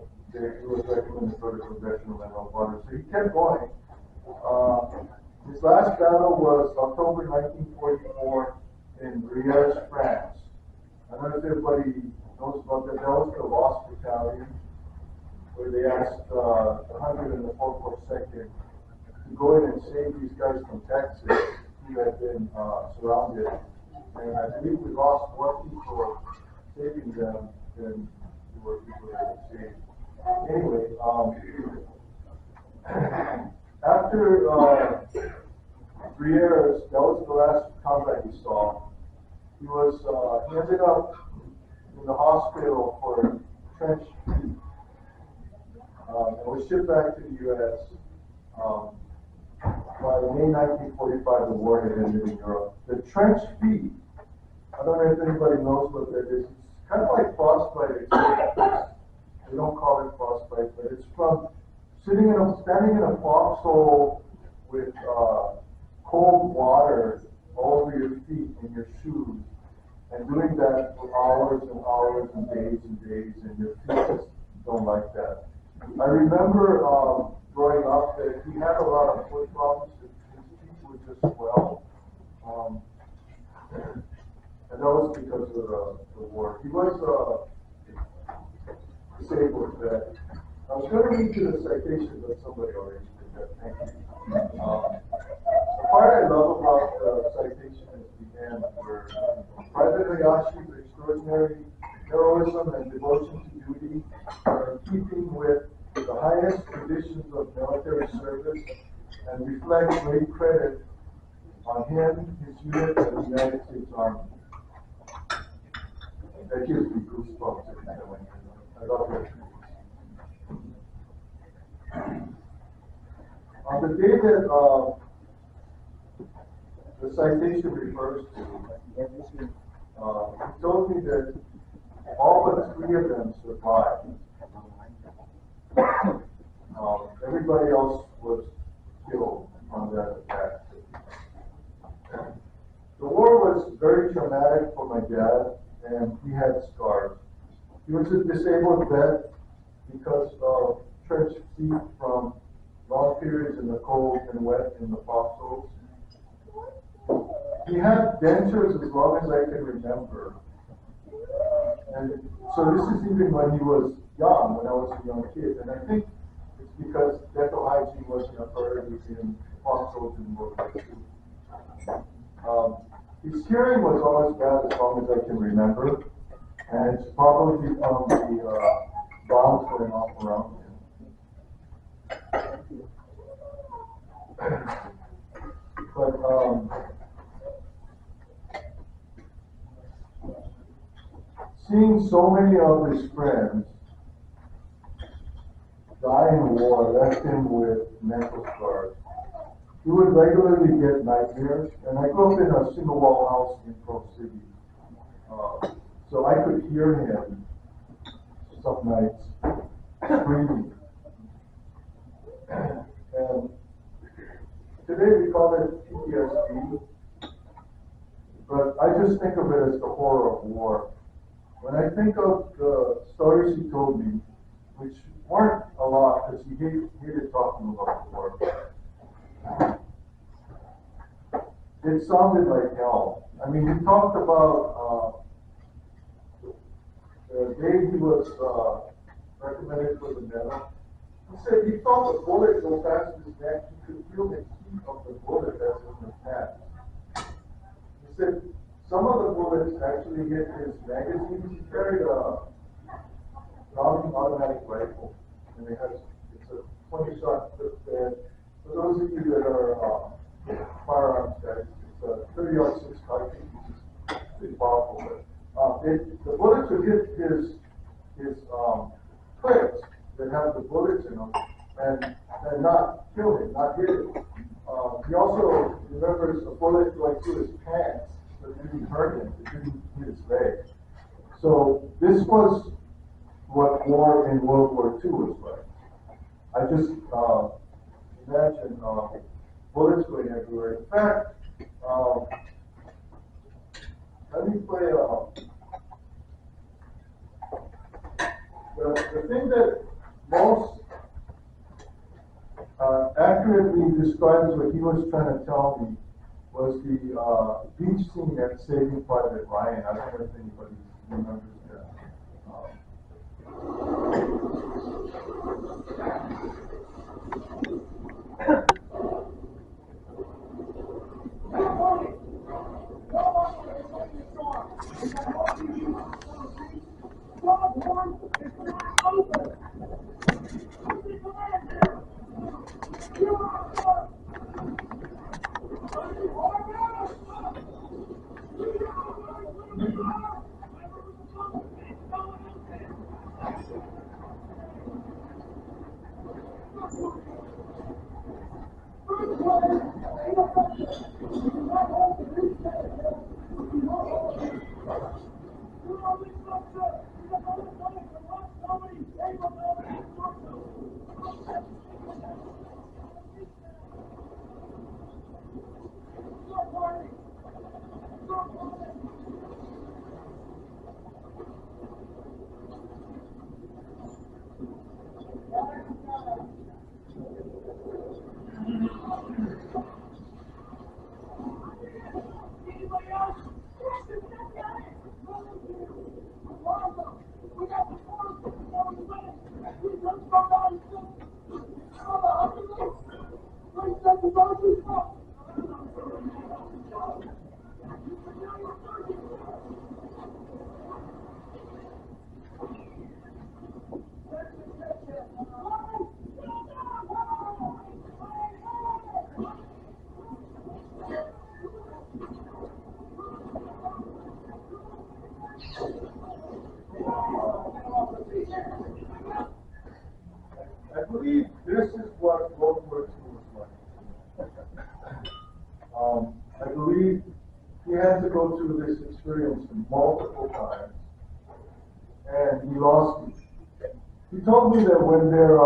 he was recommended for the Congressional Medal of Honor. So he kept going. His last battle was October 1944 in Brière, France. I don't know if everybody knows about that. That was the Lost Battalion, where they asked the 100 and the 442nd to go in and save these guys from Texas who had been surrounded. And I believe we lost more people saving them than there were people that were saved. Anyway, after Brière, that was the last combat he saw. He ended up in the hospital for trench feet. And was shipped back to the U.S. By May 1945, the war had ended in Europe. The trench feet, I don't know if anybody knows what that is. It's kind of like frostbite, except they don't call it frostbite, but it's from standing in a foxhole with cold water all over your feet and your shoes, and doing that for hours and hours and days, and your feet just don't like that. I remember growing up that he had a lot of foot problems. His feet would just swell, and that was because of the war. He was disabled vet. I was going to read you the citation, but somebody already did that. Thank you. The part I love about the citation is the end, where Private Hayashi's extraordinary heroism and devotion to duty are in keeping with the highest traditions of military service and reflect great credit on him, his unit, and the United States Army. That gives me goosebumps every time I hear that. I love that. On the day that the citation refers to, he told me that all but 3 of them survived. Everybody else was killed on that attack. The war was very traumatic for my dad, and he had scars. disabled vet because of trench feet from long periods in the cold and wet in the foxholes. He had dentures as long as I can remember. And so this is even when he was young, when I was a young kid. And I think it's because dental hygiene wasn't a priority in foxholes in World War II. His hearing was always bad as long as I can remember. And it's probably become the bombs going off around him. But seeing so many of his friends die in war left him with mental scars. He would regularly get nightmares, and I grew up in a single wall house in Pro City. So I could hear him some nights screaming. And today we call it PTSD, but I just think of it as the horror of war. When I think of the stories he told me, which weren't a lot because he hated talking about war, it sounded like hell. I mean, he talked about the day he was recommended for the medal. He said he felt the bullet go past his neck. He could feel the heat of the bullet as it was passed. He said some of the bullets actually hit his magazines. He carried a Browning automatic rifle, and it's a 20-shot clip bed. For those of you that are firearms guys, it's a 30-06 cartridge, which is pretty powerful. But the bullets would hit his clips that have the bullets in them, and not kill him, not hit him. He also remembers a bullet going through his pants, but it didn't hurt him. It didn't hit his leg. So this was what war in World War II was like. I just imagine bullets going everywhere. In fact, let me play the thing that most accurately describes what he was trying to tell me was the beach scene at Saving Private Ryan. I don't know if anybody remembers that. I believe this is what World War II was like. I believe he had to go through this experience multiple times, and he lost it. He told me that when they're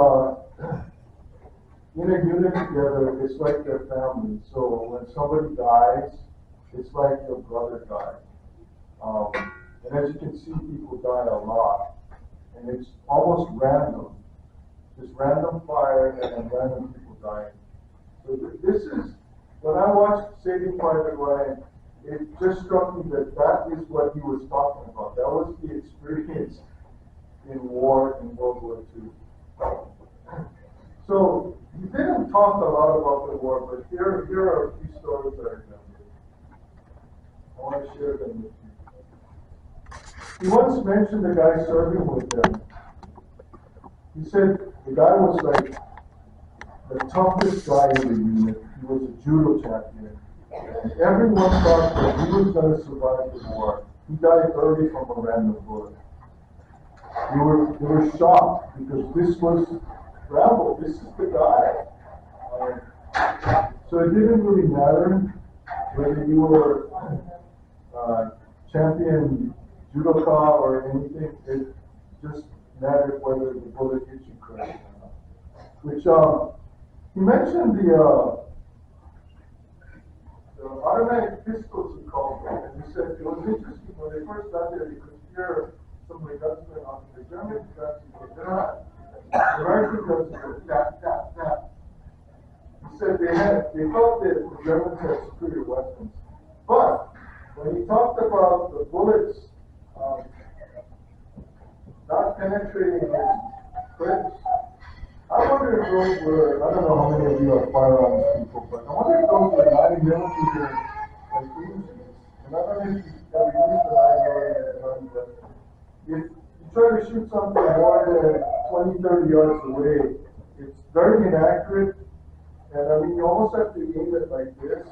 in a unit together, it's like their family. So when somebody dies, it's like your brother died. And as you can see, people die a lot. and it's almost random. Just random fire and then random people dying. So this is, when I watched Saving Private Ryan, it just struck me that that is what he was talking about. That was the experience in war in World War II. So he didn't talk a lot about the war, but here are a few stories that I remember. I want to share them with you. He once mentioned the guy serving with them. He said the guy was like the toughest guy in the unit. He was a judo champion. And everyone thought that he was going to survive the war. He died early from a random bullet. They were shocked because this was Rambo. This is the guy. So it didn't really matter whether you were champion judoka or anything. It just mattered whether the bullet hit you correctly or not. Which he mentioned the automatic pistols he called them, and he said it was interesting when they first got there. You could hear some of the guns going off. The German guns, they're not. The American guns go tap tap tap. He said they thought that the Germans had superior weapons, but when he talked about the bullets not penetrating his clips, I wonder if those were, I don't know how many of you are firearms people, but I wonder if those were 90mm like Uzis. And I don't know if you've ever used a 90mm gun, but if you try to shoot something more than 20, 30 yards away, it's very inaccurate. And I mean, you almost have to aim it like this.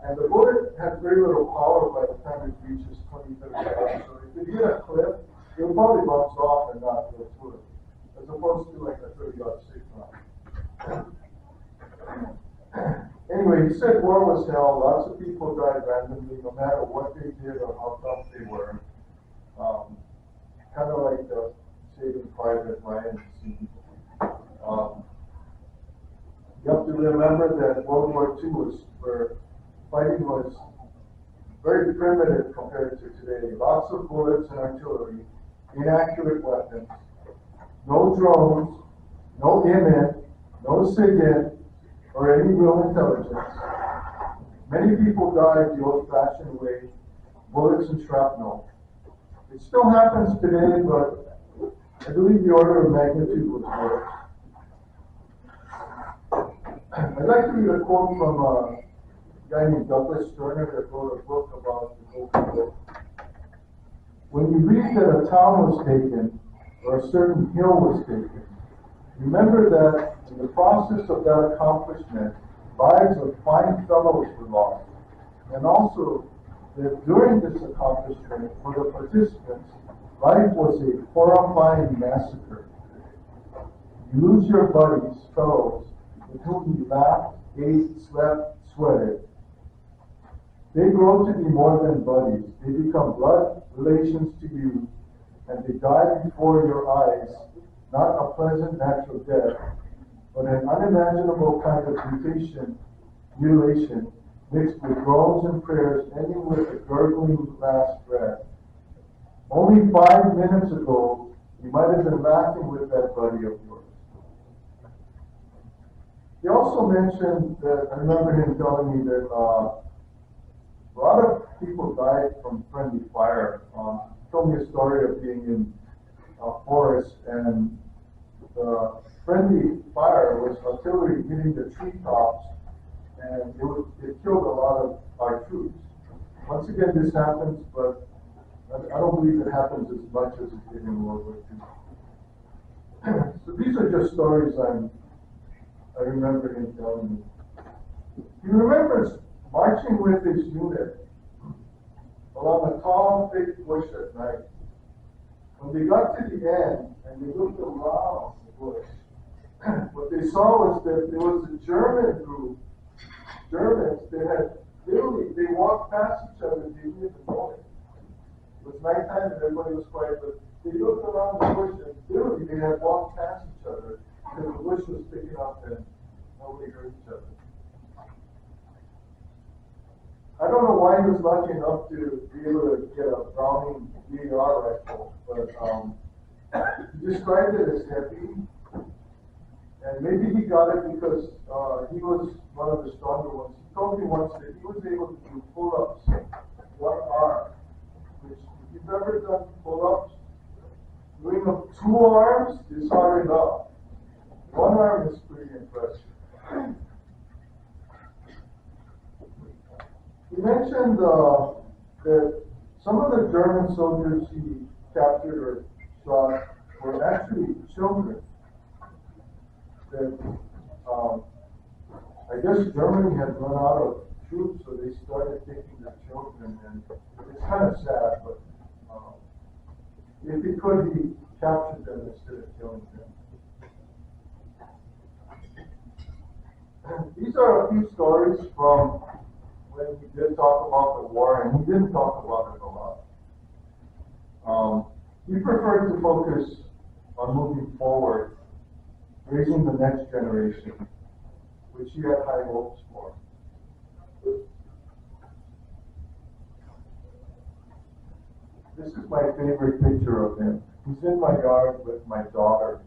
And the bullet has very little power by the time it reaches 20, 30 yards. So if you hit a clip, it'll probably bounce off and not go through it, as opposed to like a 30-yard stick round. Anyway, he said war was hell. Lots of people died randomly, no matter what they did or how tough they were. Kind of like the Saving Private Ryan scene. You have to remember that World War II was where fighting was very primitive compared to today. Lots of bullets and artillery, inaccurate weapons, no drones, no IMIN, no SIGINT, or any real intelligence. Many people died the old-fashioned way, bullets and shrapnel. It still happens today, but I believe the order of magnitude was worse. I'd like to read a quote from a guy named Douglas Sterner that wrote a book about the Gulf War. When you read that a town was taken or a certain hill was taken, remember that in the process of that accomplishment, lives of fine fellows were lost, and also that during this accomplishment, for the participants, life was a horrifying massacre. You lose your buddies, fellows, with whom you laughed, ate, slept, sweated. They grow to be more than buddies. They become blood relations to you, and they die before your eyes, not a pleasant natural death, but an unimaginable kind of mutilation mixed with groans and prayers, ending with a gurgling last breath. Only 5 minutes ago, you might have been laughing with that buddy of yours. He also mentioned that, I remember him telling me that a lot of people died from friendly fire. He told me a story of being in a forest, and the friendly fire was artillery hitting the treetops, and it killed a lot of our troops. Once again, this happens, but I don't believe it happens as much as it did in World War II. So these are just stories I remember him telling me. He remembers marching with his unit along a tall, thick bush at night. When they got to the end and they looked around the bush, what they saw was that there was a German group, Germans, they walked past each other, they didn't even know it. It was nighttime and everybody was quiet, but they looked around the bush and literally they had walked past each other because the bush was picking up and nobody heard each other. I don't know why he was lucky enough to be able to get a Browning DAR rifle, but He described it as heavy, and maybe he got it because he was one of the stronger ones. He told me once that he was able to do pull-ups with one arm, which if you've ever done pull-ups, doing two arms is hard enough. One arm is pretty impressive. He mentioned that some of the German soldiers he captured or shot were actually children. That I guess Germany had run out of troops, so they started taking their children, and it's kind of sad, but if he could, he captured them instead of killing them. These are a few stories from when we did talk about the war, and he didn't talk about it a lot. He preferred to focus on moving forward, raising the next generation, which he had high hopes for. This is my favorite picture of him. He's in my yard with my daughter,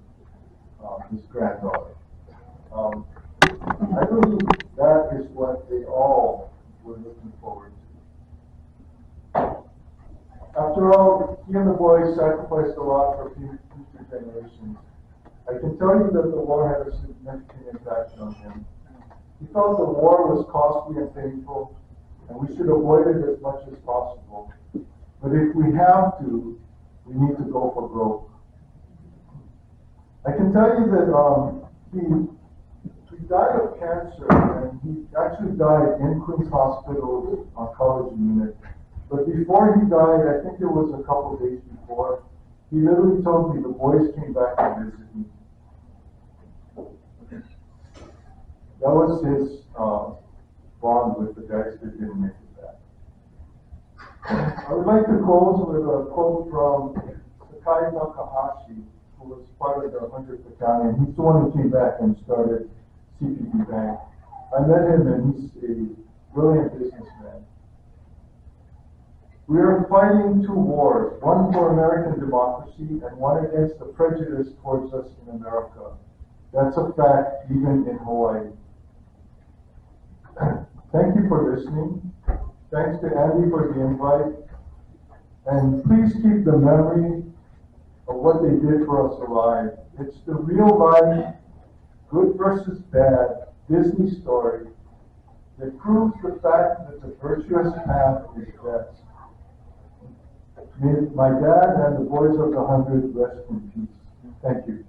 his granddaughter. I believe that is what they all were looking forward to. After all, he and the boys sacrificed a lot for future generations. I can tell you that the war had a significant impact on him. He felt the war was costly and painful, and we should avoid it as much as possible. But if we have to, we need to go for broke. I can tell you that he died of cancer, and he actually died in Queens Hospital's oncology unit. But before he died, I think it was a couple of days before, he literally told me the boys came back to visit me. That was his bond with the guys that didn't make it back. I would like to close with a quote from Sakai Takahashi, who was part of the 100th Battalion. He's the one who came back and started CPB Bank. I met him, and he's a brilliant businessman. We are fighting two wars, one for American democracy and one against the prejudice towards us in America. That's a fact even in Hawaii. Thank you for listening. Thanks to Andy for the invite. And please keep the memory of what they did for us alive. It's the real life, good versus bad, Disney story that proves the fact that the virtuous path is best. May my dad and the boys of the 100 rest in peace. Thank you.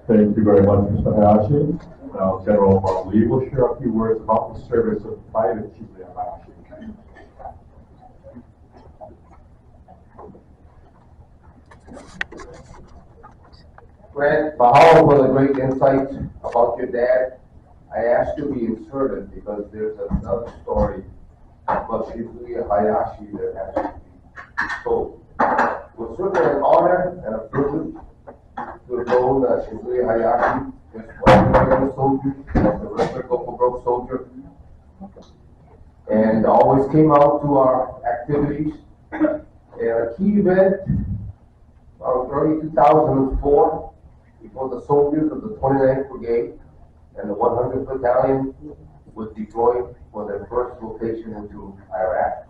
Thank you very much, Mr. Hayashi. Now, General Lee will share a few words about the service of Private Chief Hayashi. Grant, mahalo for the great insight about your dad. I asked to be inserted because there's another story about Shibuya Hayashi that has to be told. It was certainly an honor and a privilege to have known Shibuya Hayashi, just one young soldier, like the record local broke soldier, and always came out to our activities. And a key event, early 2004, before the soldiers of the 29th Brigade and the 100th Battalion was deployed for their first rotation into Iraq.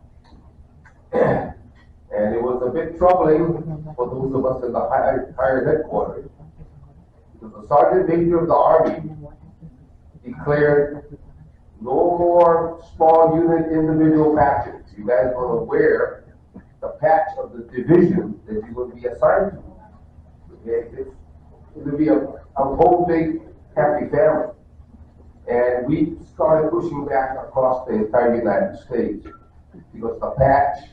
And it was a bit troubling for those of us in the higher headquarters, because the Sergeant Major of the Army declared no more small unit individual patches. You guys want to wear the patch of the division that you would be assigned to. Okay? It would be a whole big happy family. And we started pushing back across the entire United States because the patch,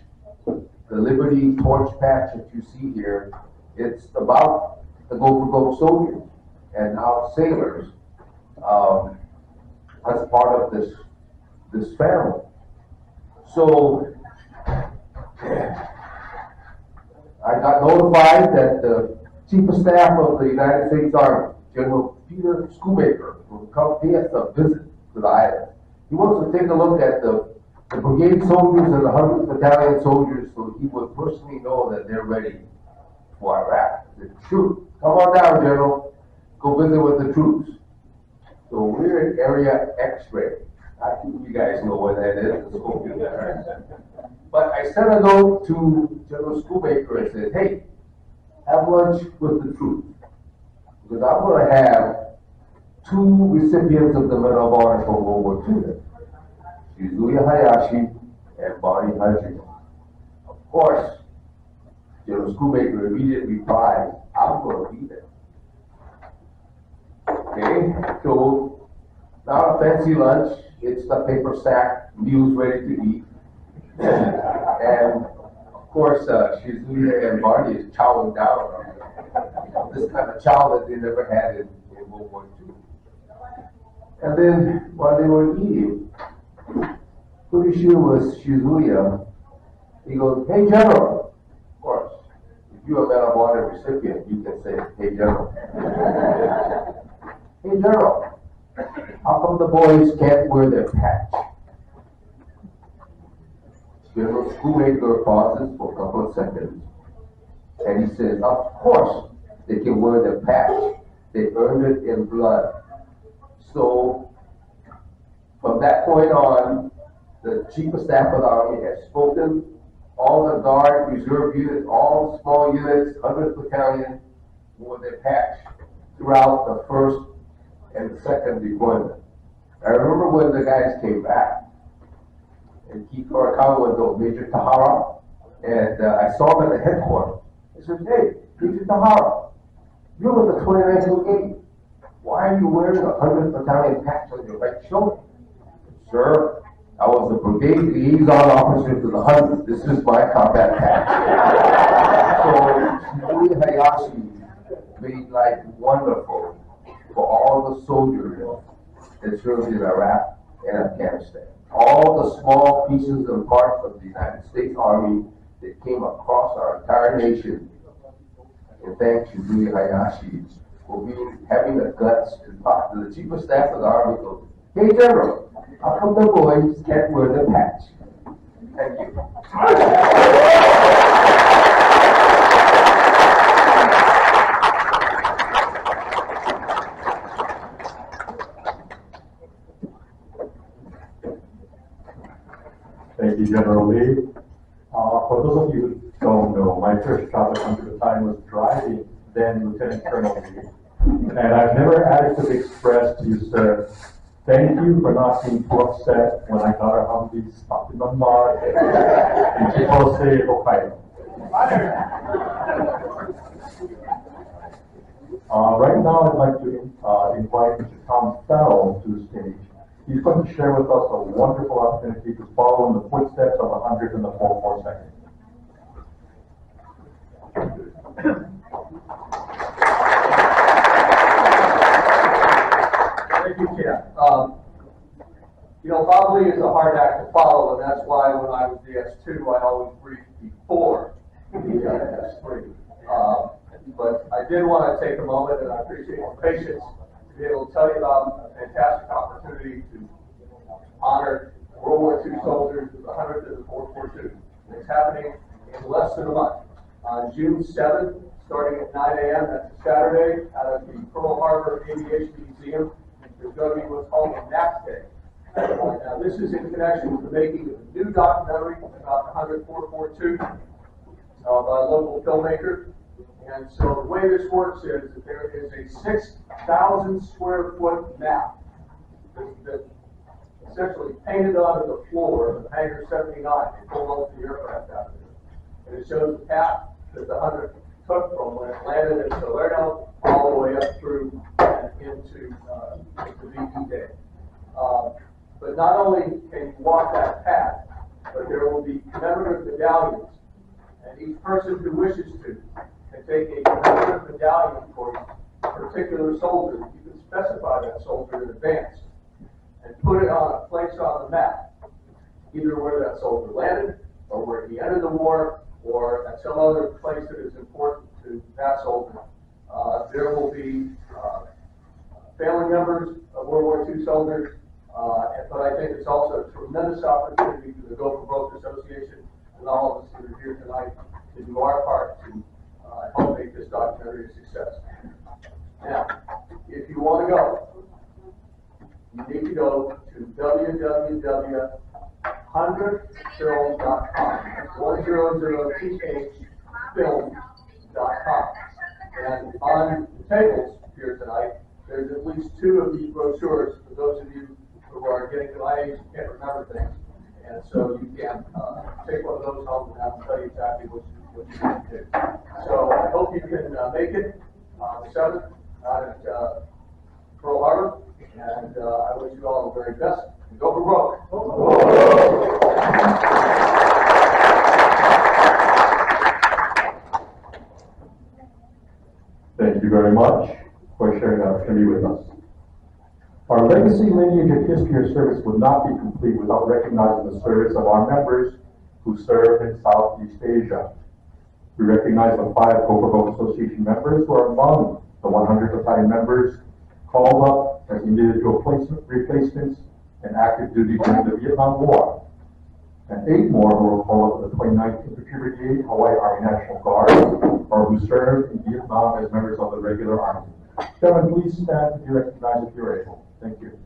the Liberty Torch patch that you see here, it's about the Go for Gold soldiers and now sailors as part of this family. So I got notified that the Chief of Staff of the United States Army, General Peter Schoolmaker, will come pay us a visit to the island. He wants to take a look at the brigade soldiers and the 100th Battalion soldiers, so he would personally know that they're ready for Iraq. I said, shoot, come on down, General. Go visit with the troops. So we're in Area X-ray. I think you guys know where that is. But I sent a note to General Schoolmaker and said, hey, have lunch with the troops. Because I'm going to have 2 recipients of the Medal of Honor from World War II there. Shizuya Hayashi and Bonnie Hajime. Of course, General Schoolmaker immediately replied, I'm going to be there. Okay, so not a fancy lunch, it's the paper sack, meals ready to eat. And of course, Shizuya and Bonnie is chowing down on this kind of chow that they never had in World War II. And then while they were eating, pretty sure it was Shizuya, he goes, hey General. Of course, if you're a Medal of Honor recipient, you can say, hey General. Hey General, how come the boys can't wear their patch? General Schoolmaker pauses for a couple of seconds, and he says, of course they can wear their patch. They earned it in blood. So, from that point on, the Chief of Staff of the Army has spoken. All the Guard, Reserve units, all small units, 100th Battalion, wore their patch throughout the first and the second deployment. I remember when the guys came back, and Keith Horikawa was Major Tahara, and I saw him at the headquarters. I said, hey, Major Tahara, you're with the 29th Brigade. Why are you wearing a 100th Battalion patch on your right shoulder? Sir, I was the brigade liaison officer to the 100th. This is my combat patch. So, Shizuya Hayashi made life wonderful for all the soldiers that served in Iraq and Afghanistan. All the small pieces and parts of the United States Army that came across our entire nation. And thank Shizuya Hayashi for having the guts to talk to the Chief of Staff of the Army. Goes, hey General, how come the boys can't wear the patch? Thank you. Thank you, General Lee. For those of you who don't know, my first job at 100th Battalion was driving then Lieutenant Colonel Lee. And I've never adequately expressed to you, sir, thank you for not being too upset when I got our Humvees stopped in the mud in Chitose, Hokkaido. Right now, I'd like to invite Mr. Tom Farrell to the stage. He's going to share with us a wonderful opportunity to follow in the footsteps of the 100th and the 442nd. Thank you, Ken. Bob Lee is a hard act to follow, and that's why when I was the S2, I always briefed before the S3. But I did want to take a moment, and I appreciate your patience, to be able to tell you about a fantastic opportunity to honor World War II soldiers with the 100th and the 442. And it's happening in less than a month. On June 7th, starting at 9 a.m., that's a Saturday, out of the Pearl Harbor Aviation Museum, there's going to be what's called a NAP Day. Now, this is in connection with the making of a new documentary about the 100th 442 by a local filmmaker. And so the way this works is that there is a 6,000 square foot map that's essentially painted onto the floor of Hangar 79. They pulled most of the aircraft out of there. And it shows the path that the 100 took from when it landed in Salerno all the way up through and into VE Day. But not only can you walk that path, but there will be commemorative medallions. And each person who wishes to can take a commemorative medallion for a particular soldier. You can specify that soldier in advance and put it on a place on the map. either where that soldier landed, or where he entered the war, or at some other place that is important to that soldier. There will be family members of World War II soldiers, but I think it's also a tremendous opportunity for the Go for Broke Association and all of us that are here tonight to do our part to help make this documentary a success. Now, if you want to go, you need to go to www.100thfilm.com, 100thfilm.com. And on the tables here tonight, there's at least 2 of these brochures for those of you who are getting to my age and can't remember things. And so you can take one of those home and have them tell you exactly what you need to do. So I hope you can make it the 7th out at Pearl Harbor. And I wish you all the very best. And go for broke. Thank you very much for sharing that opportunity with us. Our legacy, lineage, and history of service would not be complete without recognizing the service of our members who served in Southeast Asia. We recognize the 5 Go for Broke Association members who are among the 100 battalion members called up as individual replacements and active duty during the Vietnam War. And 8 more who were called up to the 29th Infantry Brigade, Hawaii Army National Guard, or who served in Vietnam as members of the regular army. Gentlemen, please stand to be recognized if you're able. Thank you.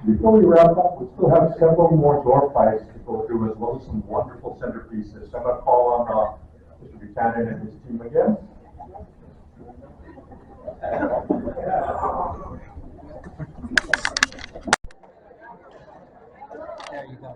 Before we wrap up, we still have several more door prizes to go through, as well as some wonderful centerpieces. So I'm going to call on Mr. Buchanan and his team again. There you go.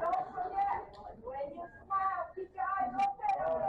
Don't forget, when you smile, keep your eyes open.